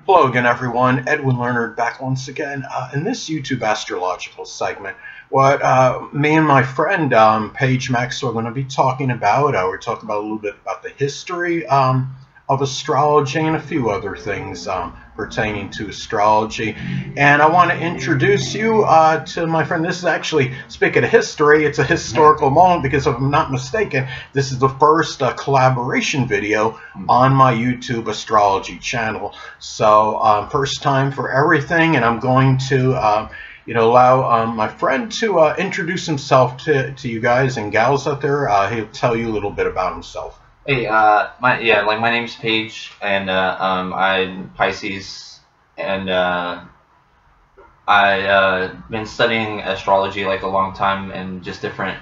Hello again, everyone. Edwin Leonard back once again in this YouTube astrological segment. What me and my friend Paige Maxwell are going to be talking about, we're talking about a little bit about the history of astrology and a few other things pertaining to astrology. And I want to introduce you to my friend. This is actually, speaking of history, it's a historical moment because if I'm not mistaken, this is the first collaboration video on my YouTube astrology channel. So first time for everything, and I'm going to allow my friend to introduce himself to you guys and gals out there. He'll tell you a little bit about himself. Hey, my name's Paige, and I'm Pisces, and I've been studying astrology a long time, and just different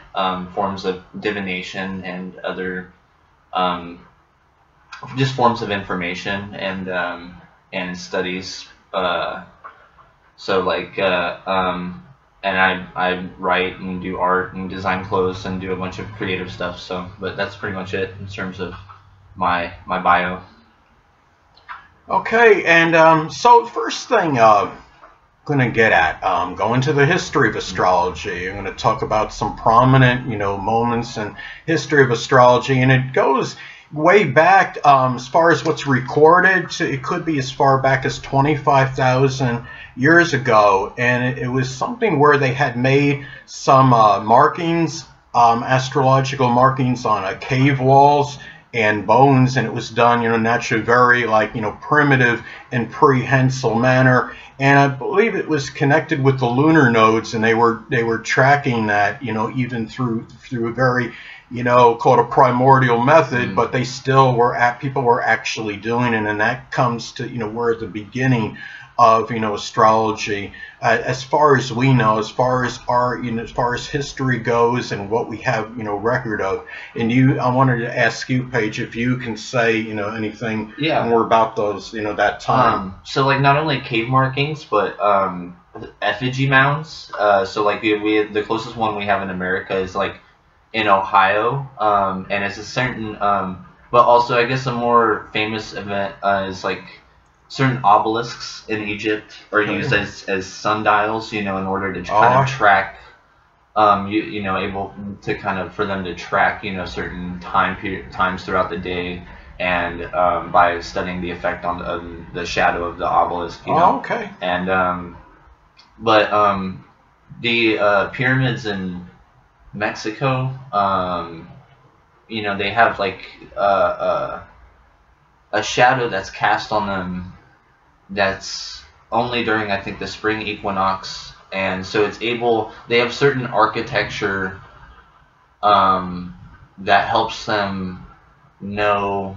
forms of divination and other just forms of information and studies. And I write and do art and design clothes and do a bunch of creative stuff. So, but that's pretty much it in terms of my bio. Okay, and so first thing I'm going to get at, go into the history of astrology. I'm going to talk about some prominent, moments in history of astrology, and it goes way back as far as what's recorded. It could be as far back as 25,000 years ago, and it was something where they had made some markings, astrological markings on cave walls and bones, and it was done, naturally very primitive and prehensile manner. And I believe it was connected with the lunar nodes, and they were tracking that, even through a very, called a primordial method, but they still were people were actually doing it, and that comes to, we're at the beginning of, astrology, as far as we know, as far as our, as far as history goes and what we have, record of. And I wanted to ask you, Paige, if you can say, anything more about those, that time. So not only cave markings, but effigy mounds. So we the closest one we have in America is in Ohio, and it's a certain, but also I guess a more famous event is certain obelisks in Egypt are used as sundials, in order to kind of track, able to for them to track, certain times throughout the day, and by studying the effect on the shadow of the obelisk, And the pyramids in Mexico, they have a shadow that's cast on them that's only during, I think, the spring equinox, and so they have certain architecture that helps them know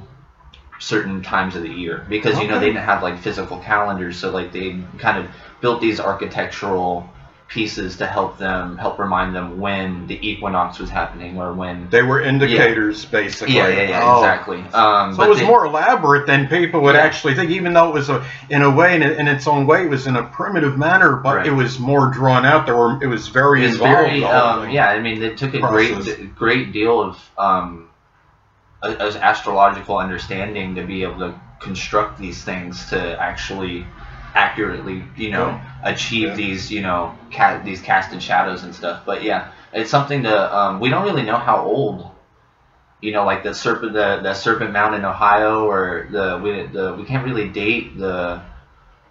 certain times of the year, because they didn't have physical calendars, so they kind of built these architectural pieces to help remind them when the equinox was happening, or when they were indicators, basically. Exactly. So it was more elaborate than people would actually think, even though it was in a way, in its own way, it was in a primitive manner, but it was more drawn out. It was very involved. I mean, it took a great deal of astrological understanding to be able to construct these things to actually accurately, achieve these, these casted shadows and stuff. But it's something to, we don't really know how old, the serpent mound in Ohio, or we can't really date the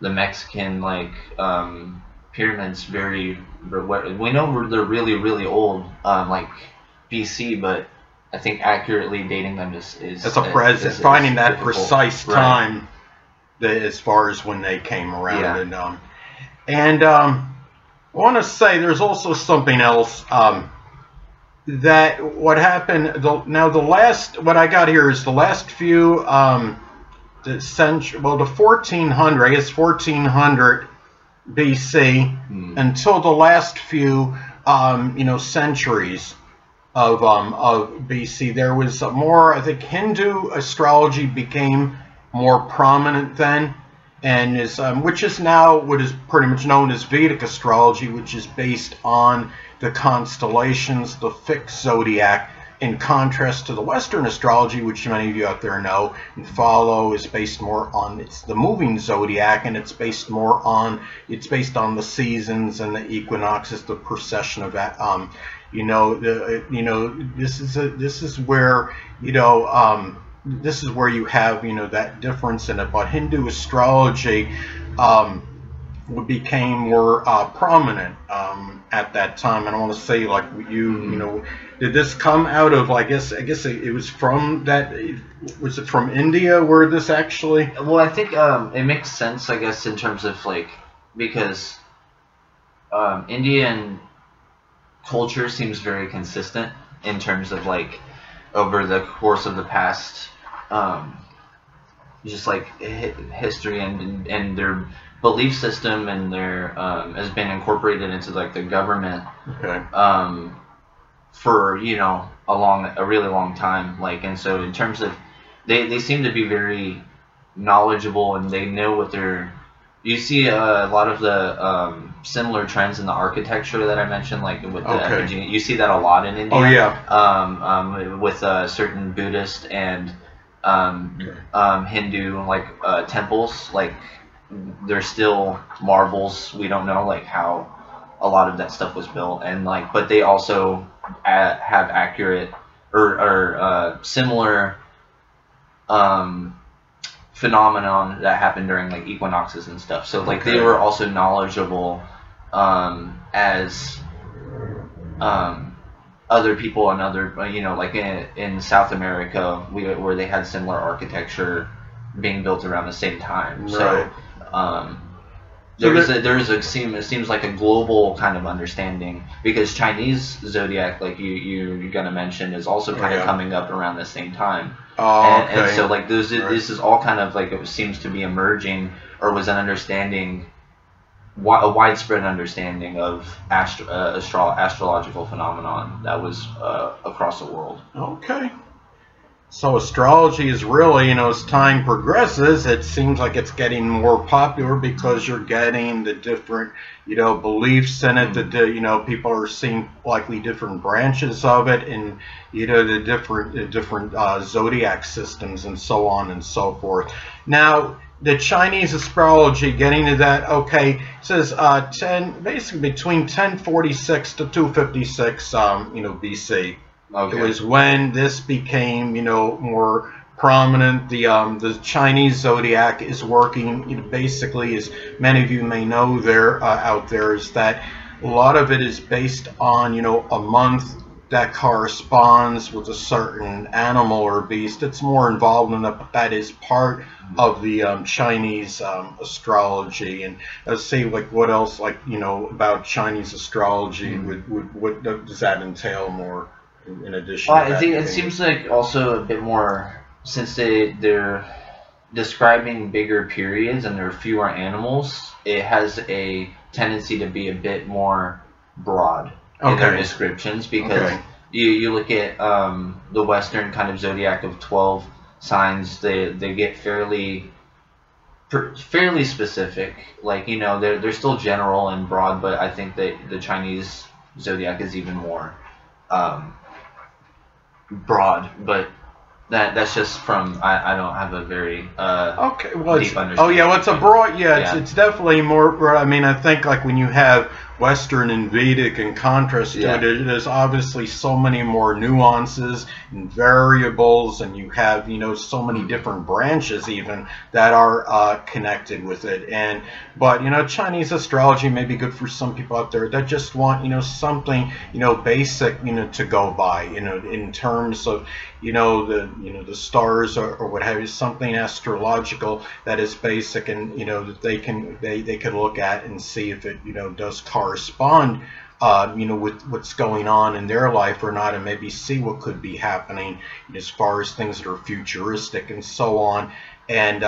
Mexican pyramids very. We know they're really, really old, BC, but I think accurately dating them is finding that precise time. As far as when they came around, and I want to say there's also something else that what happened. What I got here is the last few the 1400, I guess 1400 BC, until the last few centuries of BC. There was more, I think, Hindu astrology became more prominent then, and which is now what is pretty much known as Vedic astrology, which is based on the constellations, the fixed zodiac in contrast to the Western astrology, which many of you out there know and follow, is based more on it's the moving zodiac, and it's based on the seasons and the equinoxes, the precession of that. This is where this is where you have that difference in it. But Hindu astrology became more prominent at that time. And I want to say, like, did this come out of? I guess it was from that. Was it from India where this actually? Well, I think it makes sense, I guess, in terms of because Indian culture seems very consistent in terms of over the course of the past, just history and their belief system and their has been incorporated into the government. Okay. For a really long time, and so in terms of they seem to be very knowledgeable, and they know what they're. You see a lot of the similar trends in the architecture that I mentioned, with the effigy. You see that a lot in India. Oh yeah. With certain Buddhist and Hindu temples, they're still marbles. We don't know how a lot of that stuff was built, and but they also have accurate or similar phenomenon that happened during equinoxes and stuff. So they were also knowledgeable as other people and other in South America where they had similar architecture being built around the same time. Right. So it seems like a global kind of understanding, because Chinese zodiac, you're gonna mention, is also kind of coming up around the same time. And so this is all kind of it seems to be emerging, or was an understanding, a widespread understanding of astrological phenomenon that was across the world. Okay. So astrology is really, as time progresses, it seems like it's getting more popular, because you're getting the different, beliefs in it. People are seeing likely different branches of it, and the different zodiac systems, and so on and so forth. Now, the Chinese astrology, getting to that, it says basically between 1046 to 256, BC. Okay. It was when this became, more prominent. The Chinese zodiac is working, basically, as many of you may know out there, is that a lot of it is based on, a month that corresponds with a certain animal or beast. It's more involved in that, but that is part of the Chinese astrology. And let's see, what else, about Chinese astrology? What does that entail more? In addition, I think it seems also a bit more, since they're describing bigger periods and there are fewer animals, it has a tendency to be a bit more broad in their descriptions, because you look at the Western kind of zodiac of 12 signs, they get fairly specific. They're still general and broad, but I think that the Chinese zodiac is even more broad, but that's just from I don't have a very deep understanding. Oh yeah, well, it's a broad. It's definitely more broad. I mean, I think when you have Western and Vedic in contrast to it, there's obviously so many more nuances and variables, and you have so many different branches even that are connected with it. But Chinese astrology may be good for some people out there that just want something basic to go by in terms of the stars or what have you, something astrological that is basic, and that they could look at and see if it does correspond with what's going on in their life or not, and maybe see what could be happening as far as things that are futuristic and so on and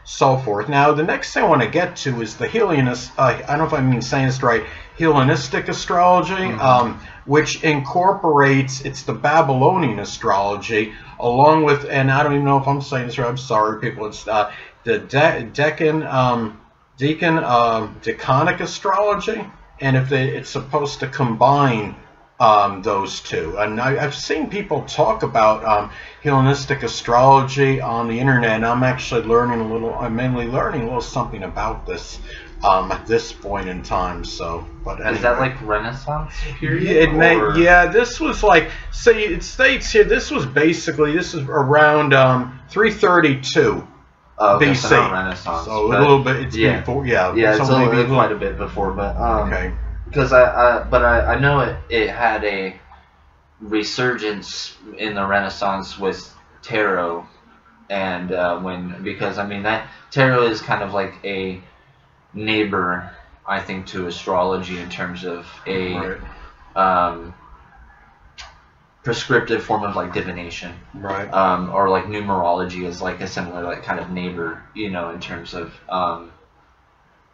so forth. Now, the next thing I want to get to is the Hellenistic, I don't know if I'm saying this right, Hellenistic astrology, which incorporates, it's the Babylonian astrology, along with, and I don't even know if I'm saying this right, I'm sorry people, it's the Decanic astrology, and it's supposed to combine those two. And I've seen people talk about Hellenistic astrology on the internet, and I'm actually I'm mainly learning a little something about this at this point in time. So, but anyway. Is that like Renaissance period? Yeah, this was like, say, it states here, this is around 332 BC. So not Renaissance. So a little bit, it's before, Yeah, so it's maybe quite a bit before, but okay. Because I know it had a resurgence in the Renaissance with tarot, and because I mean that tarot is kind of like a neighbor, I think, to astrology in terms of a prescriptive form of like divination, right? Or like numerology is like a similar like kind of neighbor, you know, in terms of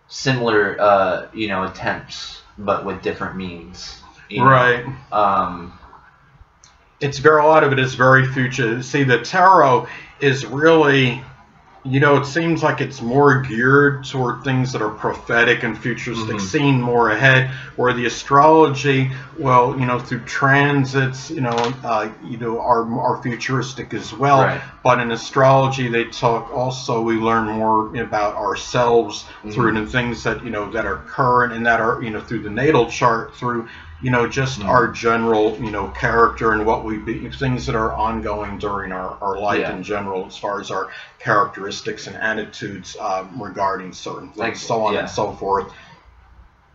similar you know, attempts but with different means, you know? Right. It's a lot of it is very future. See, the tarot is really, you know, it seems like it's more geared toward things that are prophetic and futuristic, seeing more ahead. Where the astrology, well, you know, through transits, you know, are futuristic as well. Right. But in astrology, they talk also. We learn more about ourselves through the things that, you know, that are current and that are, you know, through the natal chart, through, you know, just our general, you know, character and what we be, things that are ongoing during our life in general, as far as our characteristics and attitudes regarding certain things, like, so on and so forth.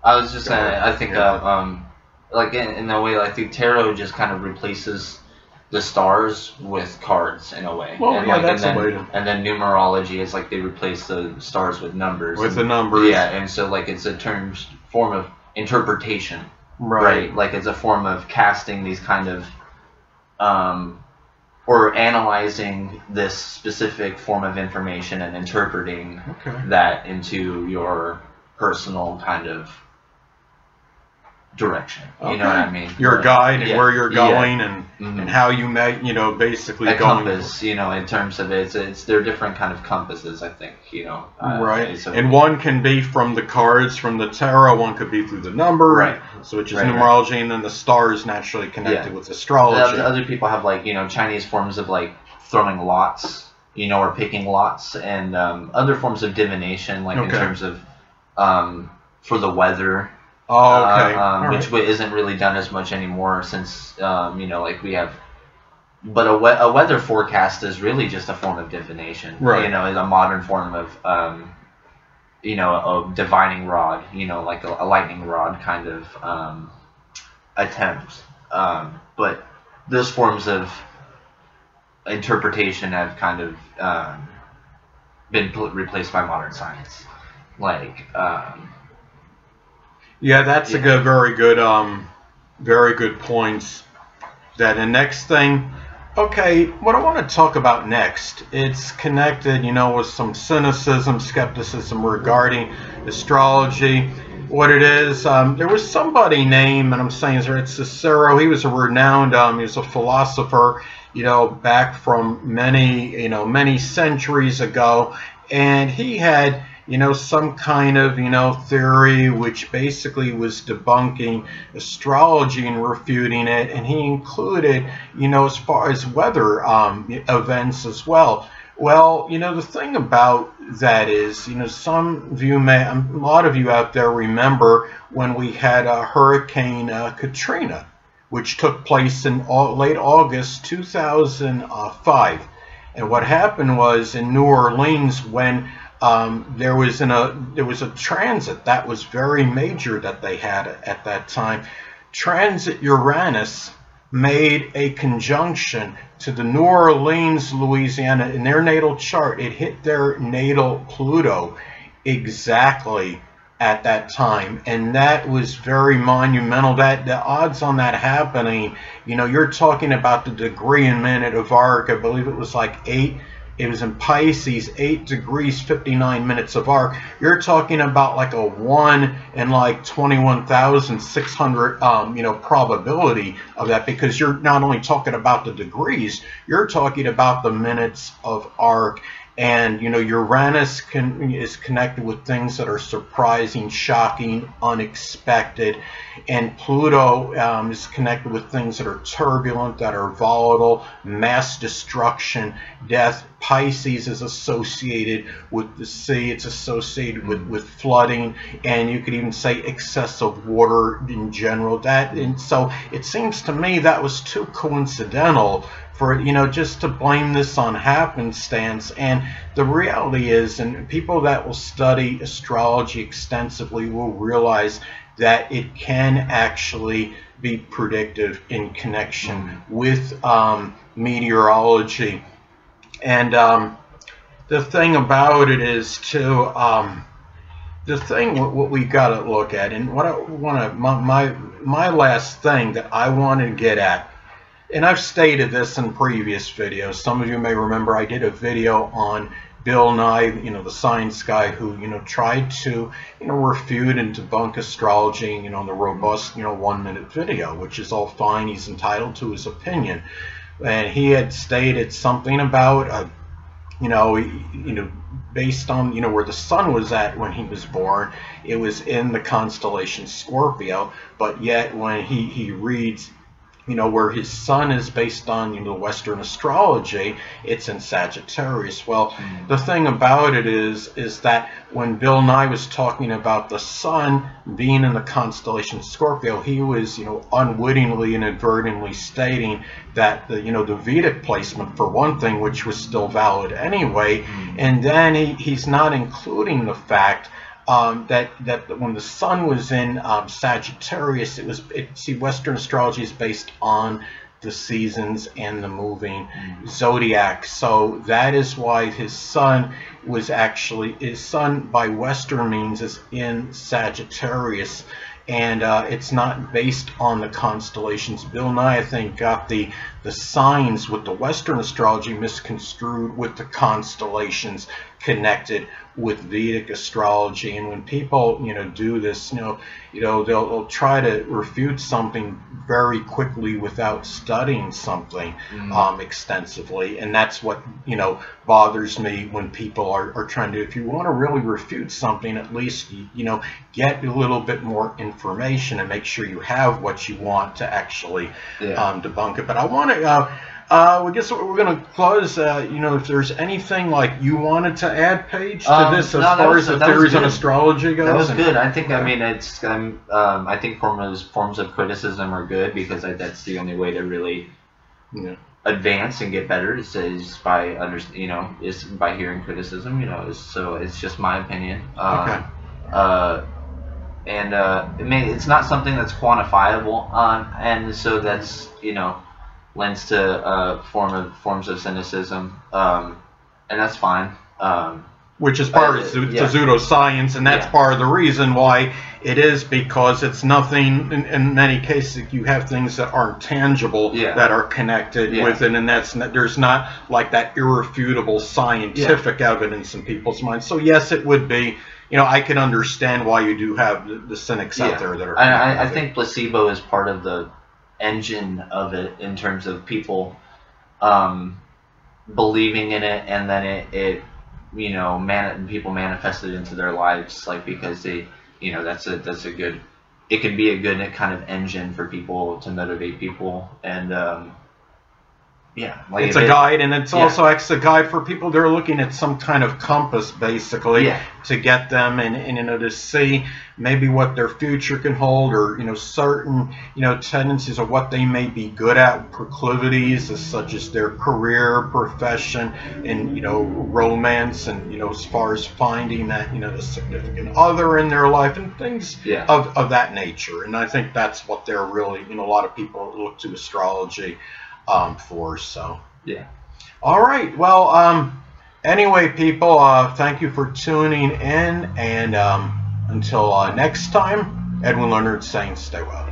I was just saying, I think, like in a way, I think tarot just kind of replaces the stars with cards in a way. Well, and yeah, like, that's and a way then, to. And then numerology is like they replace the stars with numbers. With the numbers. Yeah, and so like it's a form of interpretation. Right, like it's a form of casting these kind of, or analyzing this specific form of information and interpreting that into your personal kind of direction. You know what I mean? Your guide and where you're going and how you may, you know, basically a compass, you know, in terms of they're different kind of compasses, I think, you know. Right. So, and one can be from the cards, from the tarot, one could be through the number, so which is numerology, and then the stars naturally connected with astrology. Other people have, like, you know, Chinese forms of like throwing lots, you know, or picking lots, and other forms of divination, like in terms of for the weather. Which isn't really done as much anymore since, you know, like we have. But a weather forecast is really just a form of divination. You know, it's a modern form of, you know, a divining rod, you know, like a lightning rod kind of attempt. But those forms of interpretation have kind of been replaced by modern science. Like, yeah, that's a good, very good points. That the next thing, what I want to talk about next, it's connected, you know, with some cynicism, skepticism regarding astrology. What it is, there was somebody named, and I'm saying it's Cicero. He was a renowned, he was a philosopher, you know, back from many centuries ago, and he had, you know, some kind of, you know, theory which basically was debunking astrology and refuting it, and he included, you know, as far as weather events as well. Well, you know, the thing about that is, you know, a lot of you out there remember when we had Hurricane Katrina, which took place in late August 2005. And what happened was in New Orleans, when there was a transit that was very major that they had at that time. Transit Uranus made a conjunction to the New Orleans, Louisiana, in their natal chart. It hit their natal Pluto exactly at that time, and that was very monumental. That the odds on that happening, you know, you're talking about the degree and minute of arc. I believe it was like 8. It was in Pisces, 8 degrees, 59 minutes of arc. You're talking about like a 1 in like 21,600, you know, probability of that, because you're not only talking about the degrees, you're talking about the minutes of arc. And Uranus is connected with things that are surprising, shocking, unexpected, and Pluto is connected with things that are turbulent, that are volatile, mass destruction, death. Pisces is associated with the sea. It's associated with flooding, and you could even say excessive water in general. And so it seems to me that was too coincidental for just to blame this on happenstance. And the reality is, and people that will study astrology extensively will realize that it can actually be predictive in connection with meteorology. And the thing about it is too, what we got to look at, and what I want to, my last thing that I want to get at, and I've stated this in previous videos. Some of you may remember I did a video on Bill Nye, the science guy who, tried to, refute and debunk astrology, in the robust, 1-minute video, which is all fine. He's entitled to his opinion. And he had stated something about, based on, where the sun was at when he was born, it was in the constellation Scorpio, but yet when he reads, where his sun is based on, Western astrology, it's in Sagittarius. Well, the thing about it is that when Bill Nye was talking about the sun being in the constellation Scorpio, he was, unwittingly and inadvertently stating that the Vedic placement, for one thing, which was still valid anyway, and then he's not including the fact that when the sun was in Sagittarius, see, Western astrology is based on the seasons and the moving zodiac. So that is why his sun by Western means is in Sagittarius, and it's not based on the constellations. Bill Nye, I think, got the signs with the Western astrology misconstrued with the constellations connected with Vedic astrology. And when people do this, they'll try to refute something very quickly without studying something extensively, and that's what bothers me when people are trying to. If you want to really refute something, at least get a little bit more information and make sure you have what you want to actually debunk it. But I want to I guess we're going to close. If there's anything like you wanted to add, Paige, to this as far as the theories on astrology goes. That was good. I think. I mean, it's. I think forms of criticism are good because that's the only way to really advance and get better is by is by hearing criticism. So it's just my opinion. Okay. It's not something that's quantifiable, and so that's lends to forms of cynicism, and that's fine. Which is part of pseudoscience, and that's part of the reason why it is, because it's nothing. In many cases, you have things that aren't tangible that are connected with it, and there's not like that irrefutable scientific evidence in people's minds. So yes, it would be. I can understand why you do have the cynics out there that are. I think placebo is part of the engine of it in terms of people believing in it, and then people manifest it into their lives, like, because they that's a good, it can be a good kind of engine for people to motivate people, and it's a guide, and it's also acts a guide for people that are looking at some kind of compass, basically, to get them and to see maybe what their future can hold, or certain tendencies of what they may be good at, proclivities such as their career, profession, and romance, and as far as finding that the significant other in their life, and things of that nature. And I think that's what they're really a lot of people look to astrology for. So all right, well, anyway, people, thank you for tuning in, and until next time, Edwin Leonard saying stay well.